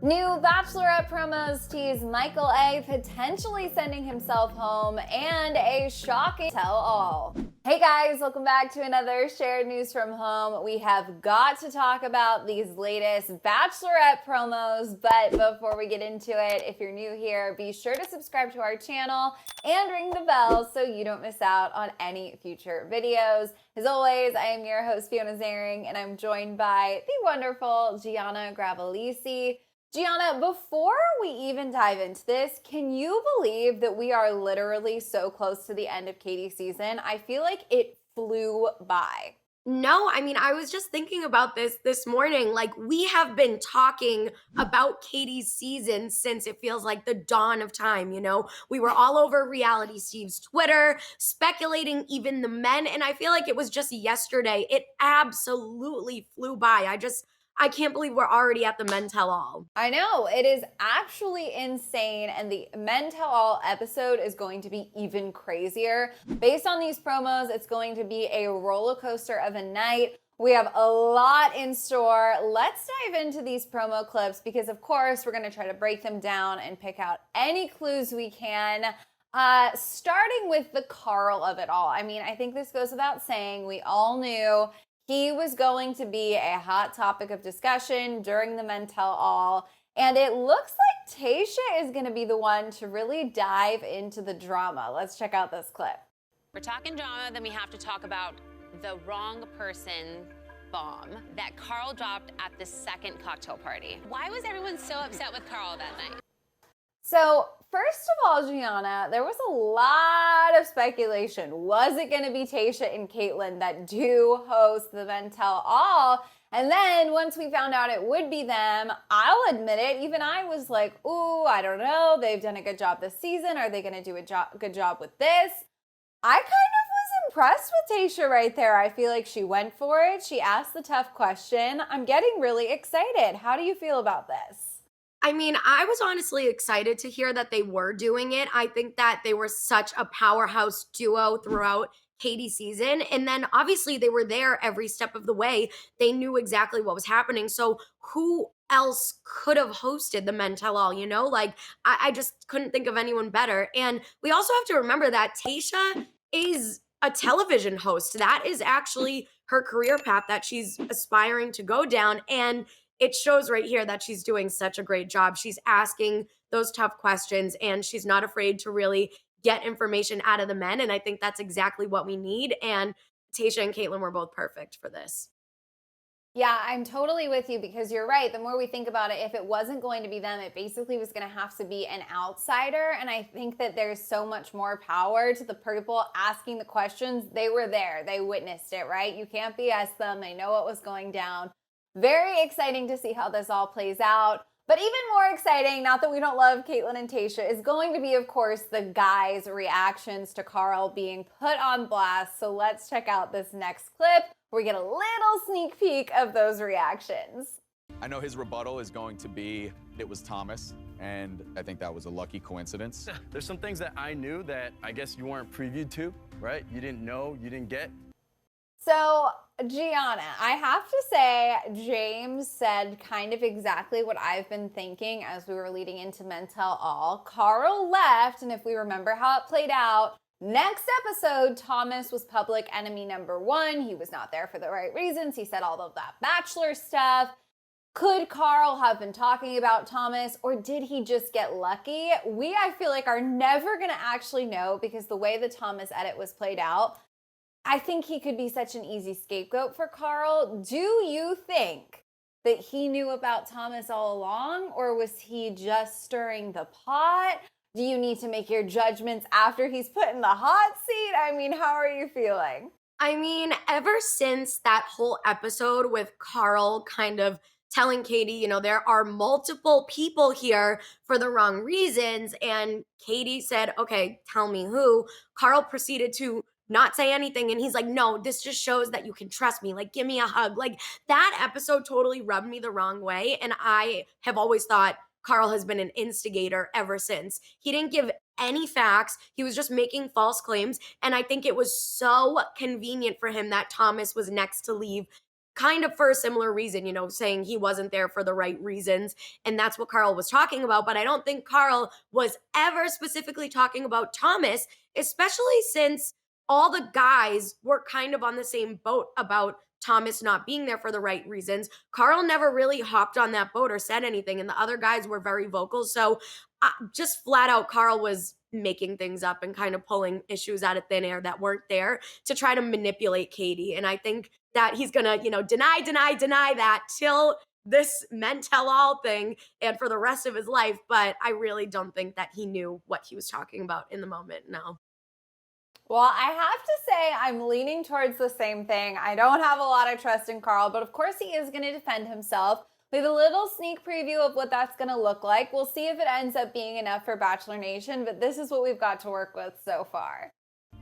New Bachelorette promos tease Michael A potentially sending himself home and a shocking tell-all. Hey guys, welcome back to another shared news from home. We have got to talk about these latest Bachelorette promos, but before we get into it, if you're new here, be sure to subscribe to our channel and ring the bell so you don't miss out on any future videos. As always, I am your host, Fiona Zaring, and I'm joined by the wonderful Gianna Gravelisi. Gianna, before we even dive into this, can you believe that we are literally so close to the end of Katie's season? I feel like it flew by. No, I mean, I was just thinking about this morning. Like, we have been talking about Katie's season since it feels like the dawn of time, you know? We were all over Reality Steve's Twitter, speculating even the men, and I feel like it was just yesterday. It absolutely flew by. I can't believe we're already at the men tell all. I know, it is actually insane, and the Men Tell All episode is going to be even crazier. Based on these promos, it's going to be a roller coaster of a night. We have a lot in store. Let's dive into these promo clips because, of course, we're going to try to break them down and pick out any clues we can. Starting with the Karl of it all. I mean, I think this goes without saying. We all knew he was going to be a hot topic of discussion during the Men Tell All, and it looks like Tayshia is going to be the one to really dive into the drama. Let's check out this clip. We're talking drama, then we have to talk about the wrong person bomb that Karl dropped at the second cocktail party. Why was everyone so upset with Karl that night? So, first of all, Gianna, there was a lot of speculation. Was it going to be Tayshia and Kaitlyn that do host the Men Tell All? And then once we found out it would be them, I'll admit it, even I was like, ooh, I don't know. They've done a good job this season. Are they going to do a good job with this? I kind of was impressed with Tayshia right there. I feel like she went for it. She asked the tough question. I'm getting really excited. How do you feel about this? I mean, I was honestly excited to hear that they were doing it. I think that they were such a powerhouse duo throughout Katie's season. And then obviously they were there every step of the way. They knew exactly what was happening. So who else could have hosted the Men Tell All, you know? Like, I just couldn't think of anyone better. And we also have to remember that Tayshia is a television host. That is actually her career path that she's aspiring to go down. And it shows right here that she's doing such a great job. She's asking those tough questions and she's not afraid to really get information out of the men. And I think that's exactly what we need. And Tayshia and Kaitlyn were both perfect for this. Yeah, I'm totally with you because you're right. The more we think about it, if it wasn't going to be them, it basically was going to have to be an outsider. And I think that there's so much more power to the people asking the questions. They were there. They witnessed it, right? You can't BS them. They know what was going down. Very exciting to see how this all plays out. But even more exciting, not that we don't love Kaitlyn and Tayshia, is going to be, of course, the guys' reactions to Karl being put on blast. So let's check out this next clip where we get a little sneak peek of those reactions. I know his rebuttal is going to be, it was Thomas, and I think that was a lucky coincidence. There's some things that I knew that I guess you weren't previewed to, right? You didn't know, you didn't get. So, Gianna, I have to say, James said kind of exactly what I've been thinking as we were leading into Men Tell All. Karl left, and if we remember how it played out, next episode, Thomas was public enemy number one. He was not there for the right reasons. He said all of that Bachelor stuff. Could Karl have been talking about Thomas, or did he just get lucky? We, I feel like, are never going to actually know because the way the Thomas edit was played out, I think he could be such an easy scapegoat for Karl. Do you think that he knew about Thomas all along, or was he just stirring the pot? Do you need to make your judgments after he's put in the hot seat? I mean, how are you feeling? I mean, ever since that whole episode with Karl kind of telling Katie, you know, there are multiple people here for the wrong reasons, and Katie said, okay, tell me who, Karl proceeded to not say anything. And he's like, no, this just shows that you can trust me. Like, give me a hug. Like, that episode totally rubbed me the wrong way. And I have always thought Karl has been an instigator ever since. He didn't give any facts. He was just making false claims. And I think it was so convenient for him that Thomas was next to leave kind of for a similar reason, saying he wasn't there for the right reasons. And that's what Karl was talking about. But I don't think Karl was ever specifically talking about Thomas, especially since all the guys were kind of on the same boat about Thomas not being there for the right reasons. Karl never really hopped on that boat or said anything, and the other guys were very vocal. So just flat out, Karl was making things up and kind of pulling issues out of thin air that weren't there to try to manipulate Katie. And I think that he's gonna, deny that till this men tell all thing and for the rest of his life. But I really don't think that he knew what he was talking about in the moment. No. Well, I have to say I'm leaning towards the same thing. I don't have a lot of trust in Karl, but of course he is going to defend himself. We have a little sneak preview of what that's going to look like. We'll see if it ends up being enough for Bachelor Nation, but this is what we've got to work with so far.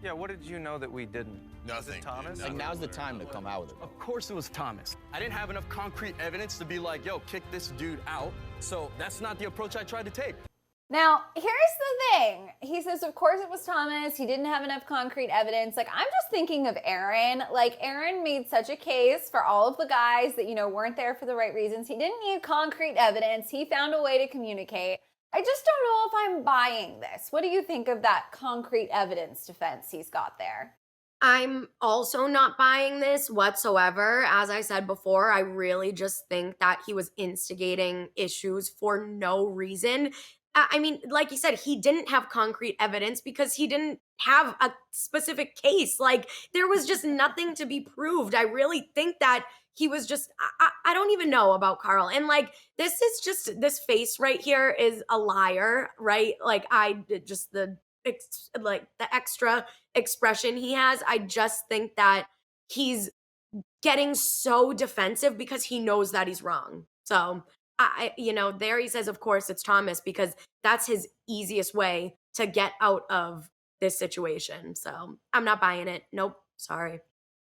Yeah, what did you know that we didn't? Nothing. Was it Thomas? Like, now's the time to come out with it. Of course it was Thomas. I didn't have enough concrete evidence to be like, yo, kick this dude out. So that's not the approach I tried to take. Now, here's the thing. He says, of course it was Thomas. He didn't have enough concrete evidence. Like, I'm just thinking of Aaron. Like, Aaron made such a case for all of the guys that, weren't there for the right reasons. He didn't need concrete evidence. He found a way to communicate. I just don't know if I'm buying this. What do you think of that concrete evidence defense he's got there? I'm also not buying this whatsoever. As I said before, I really just think that he was instigating issues for no reason. I mean, like you said, he didn't have concrete evidence because he didn't have a specific case. Like, there was just nothing to be proved. I really think that he was just, I don't even know about Karl. And like, this face right here is a liar, right? Like, the extra expression he has, I just think that he's getting so defensive because he knows that he's wrong. So there he says, of course it's Thomas, because that's his easiest way to get out of this situation. So I'm not buying it. Nope. Sorry.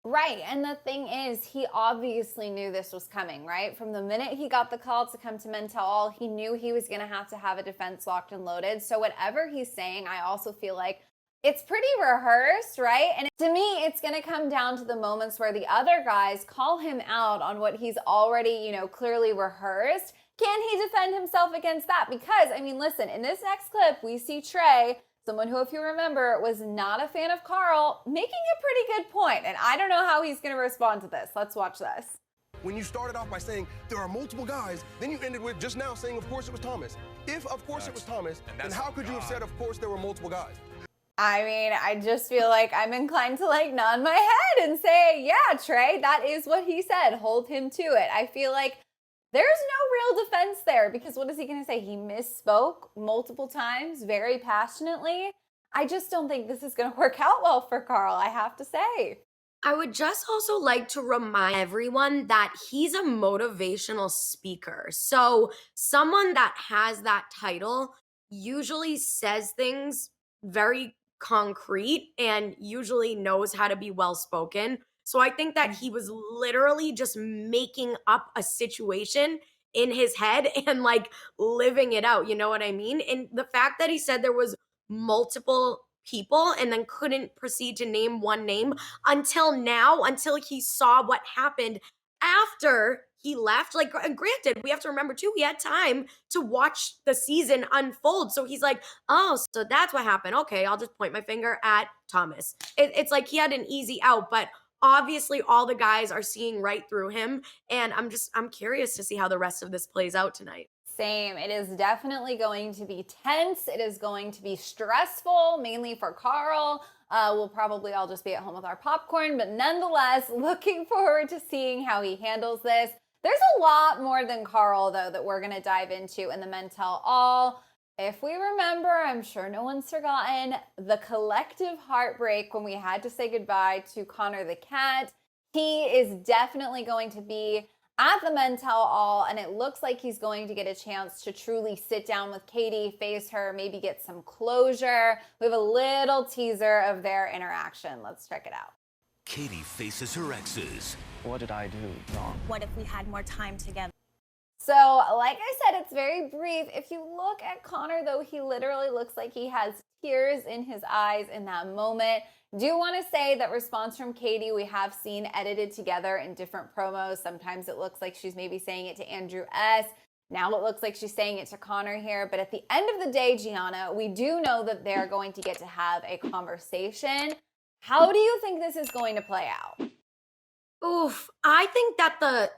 Right. And the thing is, he obviously knew this was coming, right? From the minute he got the call to come to Men Tell All, he knew he was going to have a defense locked and loaded. So whatever he's saying, I also feel like it's pretty rehearsed, right? And to me, it's going to come down to the moments where the other guys call him out on what he's already, clearly rehearsed. Can he defend himself against that? Because, I mean, listen, in this next clip, we see Trey, someone who, if you remember, was not a fan of Karl, making a pretty good point. And I don't know how he's going to respond to this. Let's watch this. When you started off by saying there are multiple guys, then you ended with just now saying, of course it was Thomas. If, of course, it was Thomas, then how could you have said, of course, there were multiple guys? I mean, I just feel like I'm inclined to nod my head and say, yeah, Trey, that is what he said. Hold him to it. I feel like there's no real defense there because what is he going to say? He misspoke multiple times, very passionately. I just don't think this is going to work out well for Karl, I have to say. I would just also like to remind everyone that he's a motivational speaker. So someone that has that title usually says things very concrete and usually knows how to be well-spoken. So I think that he was literally just making up a situation in his head and living it out. You know what I mean? And the fact that he said there was multiple people and then couldn't proceed to name one name until now, until he saw what happened after he left. Granted, we have to remember too, he had time to watch the season unfold. So he's like, oh, so that's what happened. Okay, I'll just point my finger at Thomas. It's like he had an easy out, but obviously all the guys are seeing right through him. And I'm curious to see how the rest of this plays out tonight. Same. It is definitely going to be tense. It is going to be stressful, mainly for Karl. We'll probably all just be at home with our popcorn, but nonetheless, looking forward to seeing how he handles this. There's a lot more than Karl, though, that we're going to dive into in the Men Tell All. If we remember, I'm sure no one's forgotten, the collective heartbreak when we had to say goodbye to Connor the cat. He is definitely going to be at the Men Tell All, and it looks like he's going to get a chance to truly sit down with Katie, face her, maybe get some closure. We have a little teaser of their interaction. Let's check it out. Katie faces her exes. What did I do wrong? What if we had more time together? So, like I said, it's very brief. If you look at Connor, though, he literally looks like he has tears in his eyes in that moment. Do want to say that response from Katie, we have seen edited together in different promos. Sometimes it looks like she's maybe saying it to Andrew S. Now it looks like she's saying it to Connor here. But at the end of the day, Gianna, we do know that they're going to get to have a conversation. How do you think this is going to play out? Oof. I think that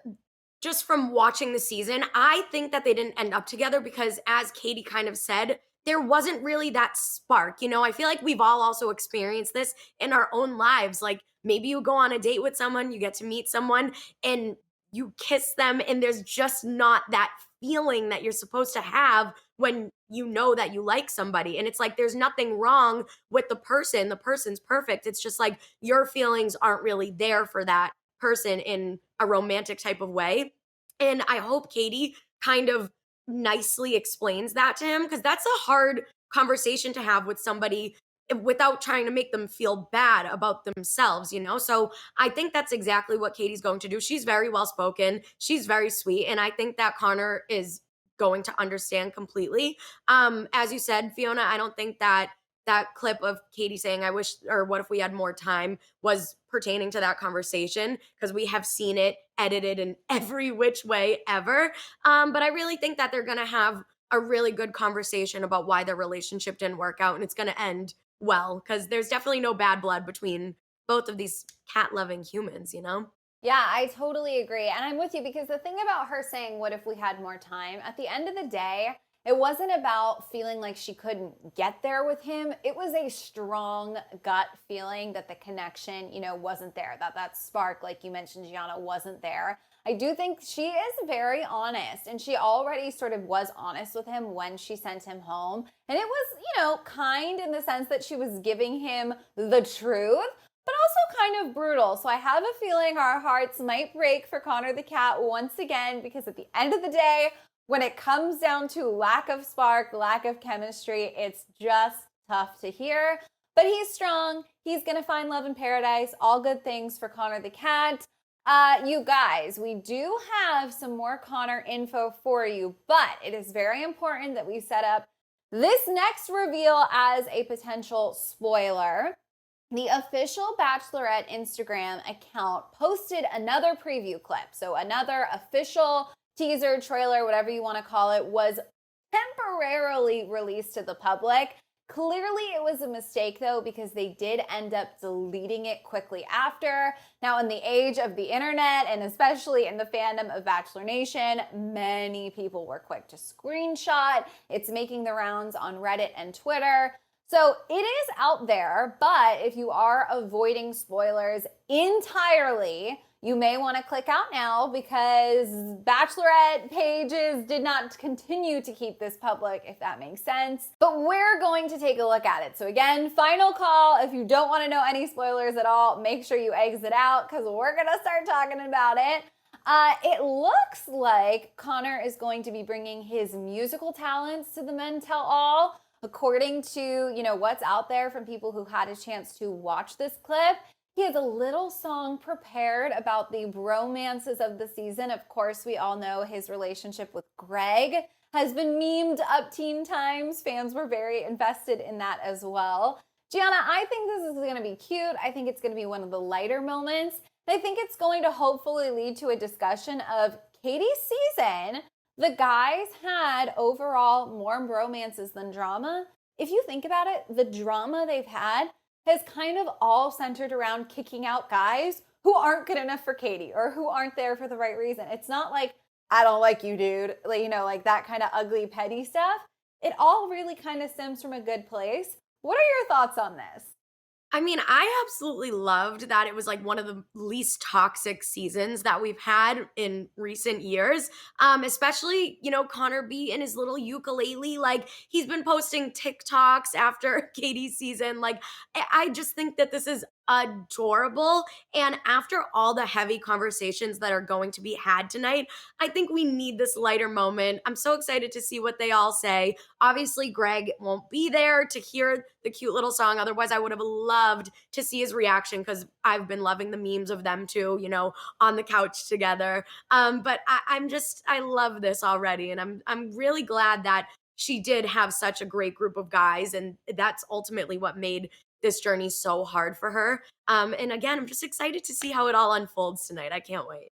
just from watching the season, I think that they didn't end up together because, as Katie kind of said, there wasn't really that spark. You know, I feel like we've all also experienced this in our own lives. Like maybe you go on a date with someone, you get to meet someone, and you kiss them, and there's just not that feeling that you're supposed to have when you know that you like somebody. And it's like there's nothing wrong with the person. The person's perfect. It's just like your feelings aren't really there for that person in a romantic type of way. And I hope Katie kind of nicely explains that to him, because that's a hard conversation to have with somebody without trying to make them feel bad about themselves, you know? So I think that's exactly what Katie's going to do. She's very well spoken, she's very sweet, and I think that Connor is going to understand completely. As you said, Fiona, I don't think that clip of Katie saying, I wish, or what if we had more time, was pertaining to that conversation, because we have seen it edited in every which way ever. But I really think that they're going to have a really good conversation about why their relationship didn't work out, and it's going to end well, because there's definitely no bad blood between both of these cat-loving humans, you know? Yeah, I totally agree. And I'm with you because the thing about her saying, what if we had more time? At the end of the day, it wasn't about feeling like she couldn't get there with him. It was a strong gut feeling that the connection, wasn't there, that spark, like you mentioned, Gianna, wasn't there. I do think she is very honest, and she already sort of was honest with him when she sent him home. And it was, kind in the sense that she was giving him the truth, but also kind of brutal. So I have a feeling our hearts might break for Connor the cat once again, because at the end of the day, when it comes down to lack of spark, lack of chemistry, it's just tough to hear. But he's strong. He's going to find love in paradise. All good things for Connor the cat. You guys, we do have some more Connor info for you, but it is very important that we set up this next reveal as a potential spoiler. The official Bachelorette Instagram account posted another preview clip. So another official teaser, trailer, whatever you want to call it, was temporarily released to the public. Clearly it was a mistake though, because they did end up deleting it quickly after. Now, in the age of the internet, and especially in the fandom of Bachelor Nation, many people were quick to screenshot. It's making the rounds on Reddit and Twitter. So it is out there, but if you are avoiding spoilers entirely, you may want to click out now, because Bachelorette pages did not continue to keep this public, if that makes sense. But we're going to take a look at it. So again, final call. If you don't want to know any spoilers at all, make sure you exit out, because we're going to start talking about it. It looks like Connor is going to be bringing his musical talents to the Men Tell All. According to, what's out there from people who had a chance to watch this clip, he has a little song prepared about the bromances of the season. Of course, we all know his relationship with Greg has been memed up teen times. Fans were very invested in that as well. Gianna, I think this is going to be cute. I think it's going to be one of the lighter moments. And I think it's going to hopefully lead to a discussion of Katie's season. The guys had overall more bromances than drama. If you think about it, the drama they've had has kind of all centered around kicking out guys who aren't good enough for Katie or who aren't there for the right reason. It's not like, I don't like you, dude, like that kind of ugly, petty stuff. It all really kind of stems from a good place. What are your thoughts on this? I mean, I absolutely loved that it was like one of the least toxic seasons that we've had in recent years. Especially, Connor B and his little ukulele. Like, he's been posting TikToks after Katie's season. Like, I just think that this is adorable. And after all the heavy conversations that are going to be had tonight, I think we need this lighter moment. I'm so excited to see what they all say. Obviously, Greg won't be there to hear the cute little song. Otherwise, I would have loved to see his reaction because I've been loving the memes of them too, on the couch together. But I love this already. And I'm really glad that she did have such a great group of guys. And that's ultimately what made this journey so hard for her. And again, I'm just excited to see how it all unfolds tonight. I can't wait.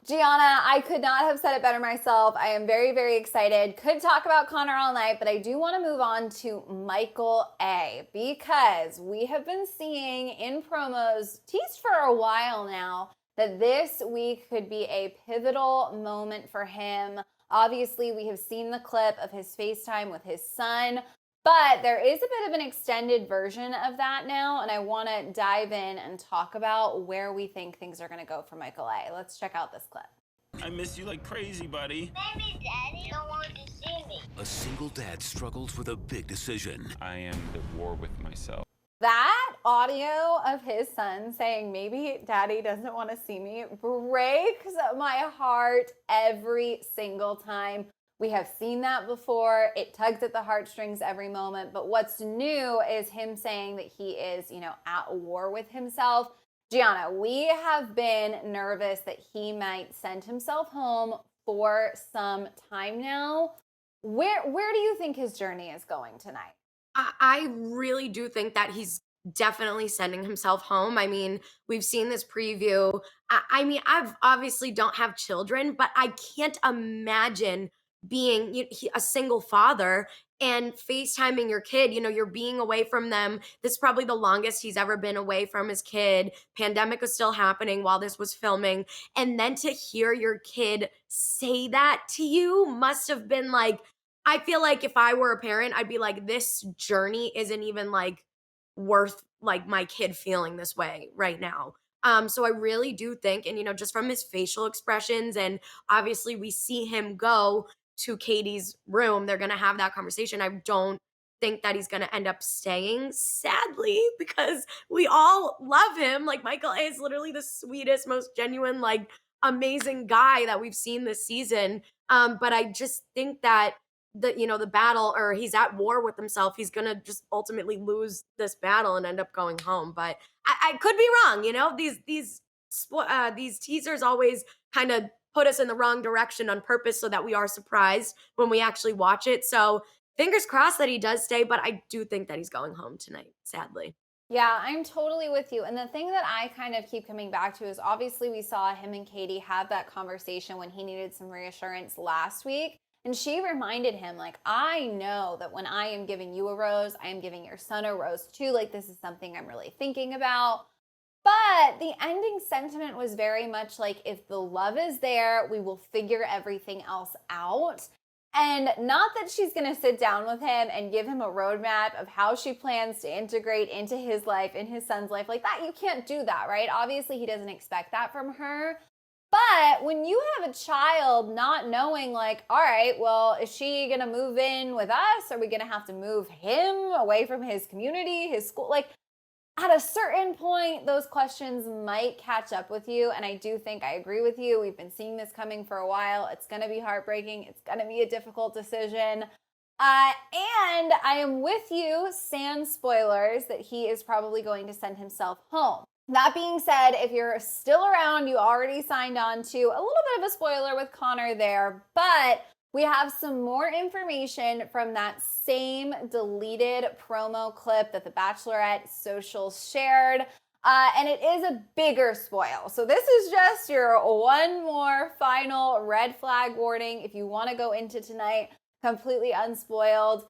Gianna, I could not have said it better myself. I am very, very excited. Could talk about Connor all night, but I do want to move on to Michael A, because we have been seeing in promos, teased for a while now, that this week could be a pivotal moment for him. Obviously, we have seen the clip of his FaceTime with his son, but there is a bit of an extended version of that now, and I want to dive in and talk about where we think things are going to go for Michael A. Let's check out this clip. I miss you like crazy, buddy. Maybe Daddy don't want to see me. A single dad struggles with a big decision. I am at war with myself. That audio of his son saying, maybe Daddy doesn't want to see me, breaks my heart every single time. We have seen that before. It tugs at the heartstrings every moment. But what's new is him saying that he is, at war with himself. Gianna, we have been nervous that he might send himself home for some time now. Where do you think his journey is going tonight? I really do think that he's definitely sending himself home. I mean, we've seen this preview. I've obviously don't have children, but I can't imagine being a single father and FaceTiming your kid. You're being away from them. This is probably the longest he's ever been away from his kid. Pandemic was still happening while this was filming. And then to hear your kid say that to you must have been like, I feel like if I were a parent, I'd be like, this journey isn't even worth my kid feeling this way right now. So I really do think, and just from his facial expressions, and obviously we see him go to Katie's room, they're going to have that conversation. I don't think that he's going to end up staying, sadly, because we all love him. Michael A is literally the sweetest, most genuine, amazing guy that we've seen this season. But I just think that the battle, or he's at war with himself, he's going to just ultimately lose this battle and end up going home. But I could be wrong. These teasers always kind of put us in the wrong direction on purpose so that we are surprised when we actually watch it. So fingers crossed that he does stay, but I do think that he's going home tonight, sadly. Yeah, I'm totally with you. And the thing that I kind of keep coming back to is obviously we saw him and Katie have that conversation when he needed some reassurance last week. And she reminded him, I know that when I am giving you a rose, I am giving your son a rose too. This is something I'm really thinking about. But the ending sentiment was very much if the love is there, we will figure everything else out. And not that she's going to sit down with him and give him a roadmap of how she plans to integrate into his life, in his son's life. That, you can't do that, right? Obviously, he doesn't expect that from her. But when you have a child not knowing all right, well, is she going to move in with us? Are we going to have to move him away from his community, his school? At a certain point, those questions might catch up with you. And I do think I agree with you. We've been seeing this coming for a while. It's going to be heartbreaking. It's going to be a difficult decision. And I am with you, sans spoilers, that he is probably going to send himself home. That being said, if you're still around, you already signed on to a little bit of a spoiler with Connor there, but we have some more information from that same deleted promo clip that the Bachelorette socials shared, and it is a bigger spoil. So this is just your one more final red flag warning. If you want to go into tonight completely unspoiled,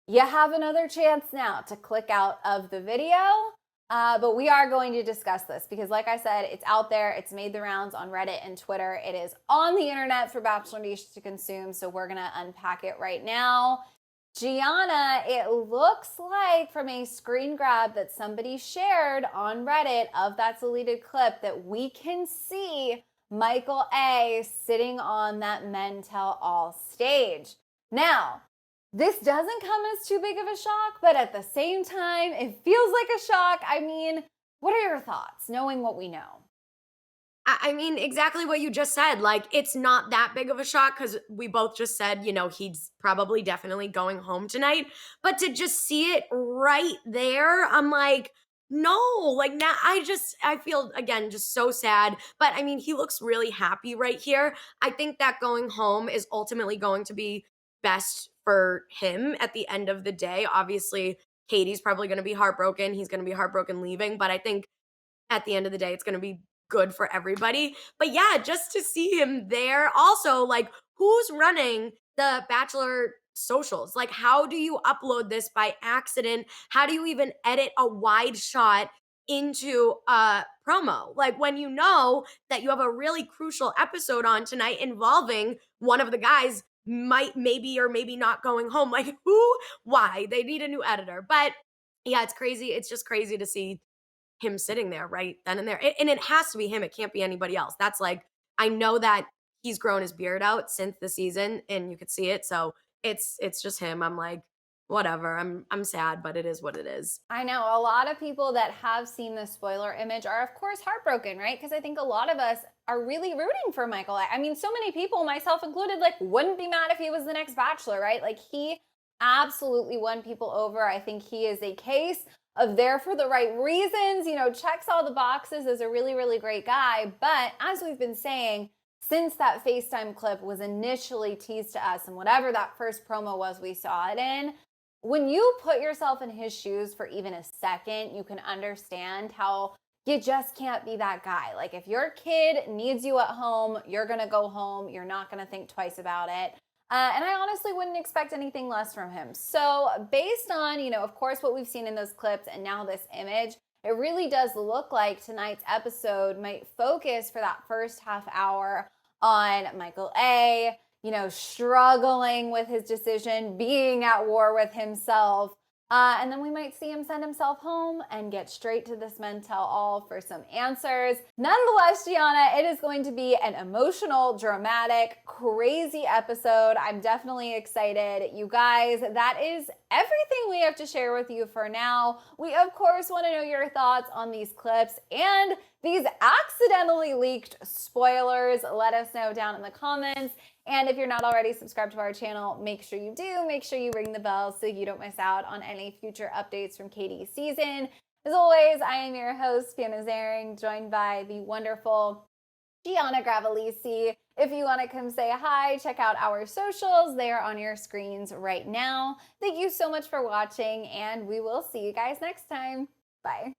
you have another chance now to click out of the video. But we are going to discuss this because, like I said, it's out there. It's made the rounds on Reddit and Twitter. It is on the internet for Bachelor Nation to consume. So we're going to unpack it right now. Gianna, it looks like from a screen grab that somebody shared on Reddit of that deleted clip that we can see Michael A sitting on that Men Tell All stage. Now, this doesn't come as too big of a shock, but at the same time, it feels like a shock. I mean, What are your thoughts, knowing what we know? I mean, exactly what you just said. Like, it's not that big of a shock because we both just said, you know, he's probably definitely going home tonight. But to just see it right there, I'm like, no, like now I feel again just so sad. But I mean, he looks really happy right here. I think that going home is ultimately going to be best for him at the end of the day. Obviously, Katie's probably going to be heartbroken. He's going to be heartbroken leaving. But I think at the end of the day, it's going to be good for everybody. But yeah, just to see him there. Also, like, who's running the Bachelor socials? Like, how do you upload this by accident? How do you even edit a wide shot into a promo? Like, when you know that you have a really crucial episode on tonight involving one of the guys maybe or maybe not going home. Like, who? Why? They need a new editor. But yeah, it's crazy. It's just crazy to see him sitting there right then and there. And it has to be him. It can't be anybody else. That's like, I know that he's grown his beard out since the season and you could see it. So it's just him. I'm like, whatever. I'm sad, but it is what it is. I know a lot of people that have seen the spoiler image are of course heartbroken, right? Because I think a lot of us are really rooting for Michael. I mean, so many people, myself included, like wouldn't be mad if he was the next Bachelor, right? Like he absolutely won people over. I think he is a case of there for the right reasons, you know, checks all the boxes, is a really, really great guy. But as we've been saying, since that FaceTime clip was initially teased to us and whatever that first promo was we saw it in, when you put yourself in his shoes for even a second, you can understand how you just can't be that guy. Like if your kid needs you at home, you're gonna go home. You're not gonna think twice about it. And I honestly wouldn't expect anything less from him. So based on, you know, of course, what we've seen in those clips and now this image, it really does look like tonight's episode might focus for that first half hour on Michael A, you know, struggling with his decision, being at war with himself. And then we might see him send himself home and get straight to this men tell all for some answers. Nonetheless, Gianna, it is going to be an emotional, dramatic, crazy episode. I'm definitely excited. You guys, that is everything we have to share with you for now. We, of course, want to know your thoughts on these clips and these accidentally leaked spoilers. Let us know down in the comments. And if you're not already subscribed to our channel, make sure you do. Make sure you ring the bell so you don't miss out on any future updates from Katie's season. As always, I am your host, Fiona Zaring, joined by the wonderful Gianna Gravelisi. If you want to come say hi, check out our socials. They are on your screens right now. Thank you so much for watching, and we will see you guys next time. Bye.